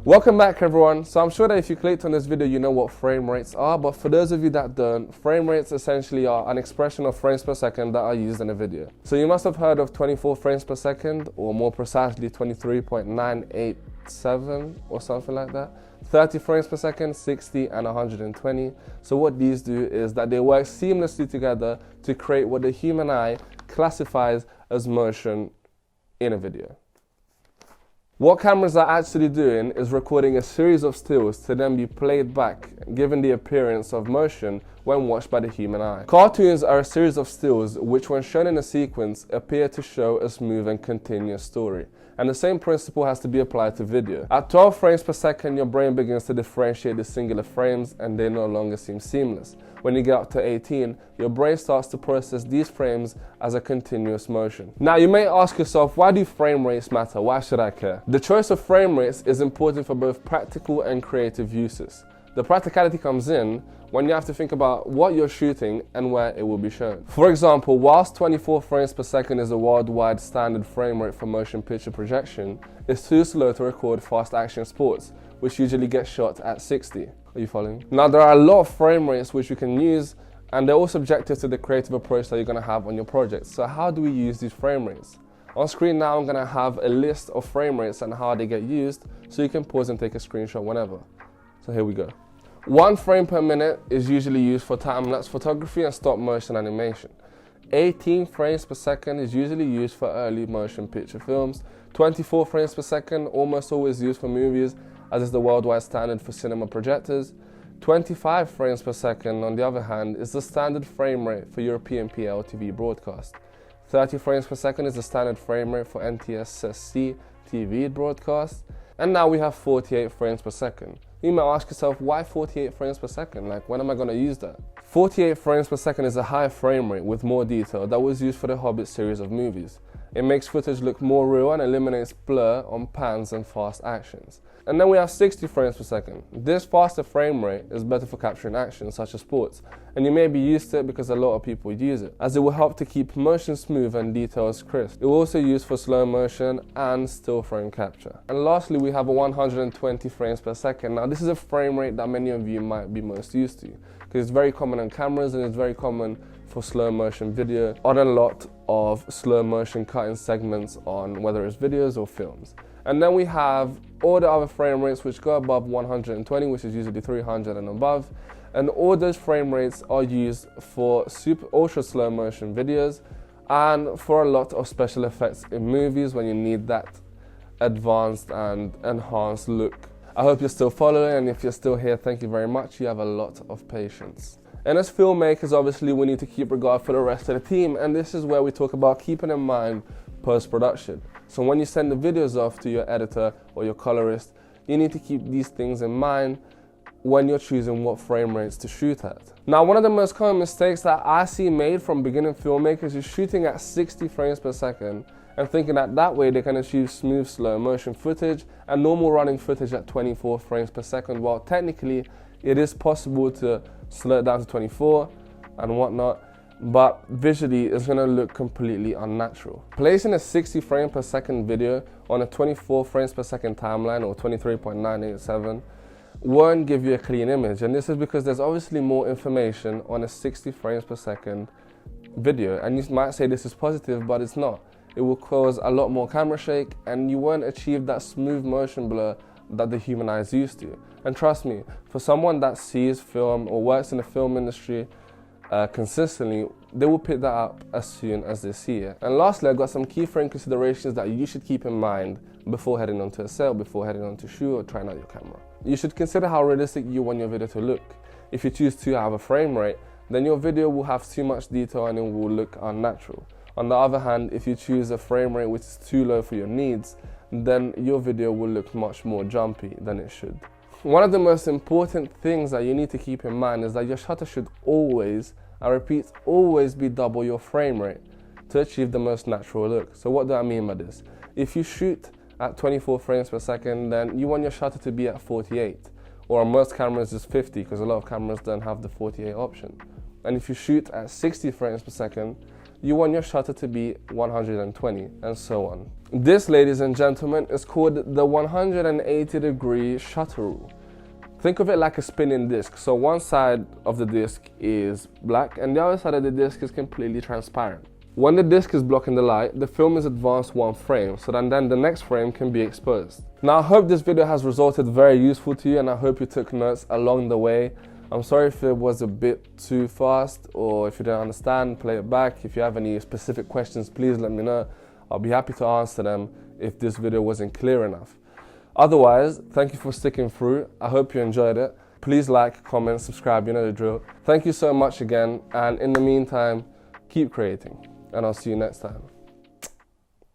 Welcome back everyone. So I'm sure that if you clicked on this video you know what frame rates are, but for those of you that don't, frame rates essentially are an expression of frames per second that are used in a video. So you must have heard of 24 frames per second, or more precisely 23.987 or something like that. 30 frames per second, 60 and 120. So what these do is that they work seamlessly together to create what the human eye classifies as motion in a video. What cameras are actually doing is recording a series of stills to then be played back, giving the appearance of motion when watched by the human eye. Cartoons are a series of stills which, when shown in a sequence, appear to show a smooth and continuous story. And the same principle has to be applied to video. At 12 frames per second, your brain begins to differentiate the singular frames and they no longer seem seamless. When you get up to 18, your brain starts to process these frames as a continuous motion. Now you may ask yourself, why do frame rates matter? Why should I care? The choice of frame rates is important for both practical and creative uses. The practicality comes in when you have to think about what you're shooting and where it will be shown. For example, whilst 24 frames per second is a worldwide standard frame rate for motion picture projection, it's too slow to record fast action sports, which usually get shot at 60. Are you following? Now there are a lot of frame rates which you can use, and they're all subjective to the creative approach that you're going to have on your project. So how do we use these frame rates? On screen now I'm going to have a list of frame rates and how they get used, so you can pause and take a screenshot whenever. So here we go. 1 frame per minute is usually used for time-lapse photography and stop motion animation. 18 frames per second is usually used for early motion picture films. 24 frames per second almost always used for movies, as is the worldwide standard for cinema projectors. 25 frames per second, on the other hand, is the standard frame rate for European PL TV broadcast. 30 frames per second is the standard frame rate for NTSC TV broadcast. And now we have 48 frames per second. You might ask yourself, why 48 frames per second? Like, when am I going to use that? 48 frames per second is a high frame rate with more detail that was used for the Hobbit series of movies. It makes footage look more real and eliminates blur on pans and fast actions. And then we have 60 frames per second. This faster frame rate is better for capturing action, such as sports, and you may be used to it because a lot of people use it, as it will help to keep motion smooth and details crisp. It will also use for slow motion and still frame capture. And lastly, we have a 120 frames per second. Now this is a frame rate that many of you might be most used to, because it's very common on cameras and it's very common for slow motion video on a lot of slow motion cutting segments on whether it's videos or films. And then we have all the other frame rates which go above 120, which is usually 300 and above. And all those frame rates are used for ultra slow motion videos and for a lot of special effects in movies when you need that advanced and enhanced look. I hope you're still following, and if you're still here, thank you very much. You have a lot of patience. And as filmmakers, obviously, we need to keep regard for the rest of the team, and this is where we talk about keeping in mind post-production. So when you send the videos off to your editor or your colorist, you need to keep these things in mind when you're choosing what frame rates to shoot at. Now, one of the most common mistakes that I see made from beginning filmmakers is shooting at 60 frames per second and thinking that way they can achieve smooth slow motion footage and normal running footage at 24 frames per second, while technically it is possible to slow it down to 24 and whatnot, but visually it's going to look completely unnatural. Placing a 60 frame per second video on a 24 frames per second timeline, or 23.987, won't give you a clean image, and this is because there's obviously more information on a 60 frames per second video, and you might say this is positive, but it's not. It will cause a lot more camera shake and you won't achieve that smooth motion blur that the human eye is used to. And trust me, for someone that sees film or works in the film industry consistently, they will pick that up as soon as they see it. And lastly, I've got some keyframe considerations that you should keep in mind before heading onto a set, before heading onto shoot or trying out your camera. You should consider how realistic you want your video to look. If you choose to have a frame rate, then your video will have too much detail and it will look unnatural. On the other hand, if you choose a frame rate which is too low for your needs, then your video will look much more jumpy than it should. One of the most important things that you need to keep in mind is that your shutter should always, I repeat, always be double your frame rate to achieve the most natural look. So what do I mean by this? If you shoot at 24 frames per second, then you want your shutter to be at 48, or on most cameras it's 50, because a lot of cameras don't have the 48 option. And if you shoot at 60 frames per second, you want your shutter to be 120, and so on. This, ladies and gentlemen, is called the 180-degree shutter rule. Think of it like a spinning disc. So one side of the disc is black and the other side of the disc is completely transparent. When the disc is blocking the light, the film is advanced one frame, so then the next frame can be exposed. Now I hope this video has resulted very useful to you, and I hope you took notes along the way. I'm sorry if it was a bit too fast, or if you didn't understand, play it back. If you have any specific questions, please let me know. I'll be happy to answer them if this video wasn't clear enough. Otherwise, thank you for sticking through. I hope you enjoyed it. Please like, comment, subscribe, you know the drill. Thank you so much again, and in the meantime, keep creating, and I'll see you next time.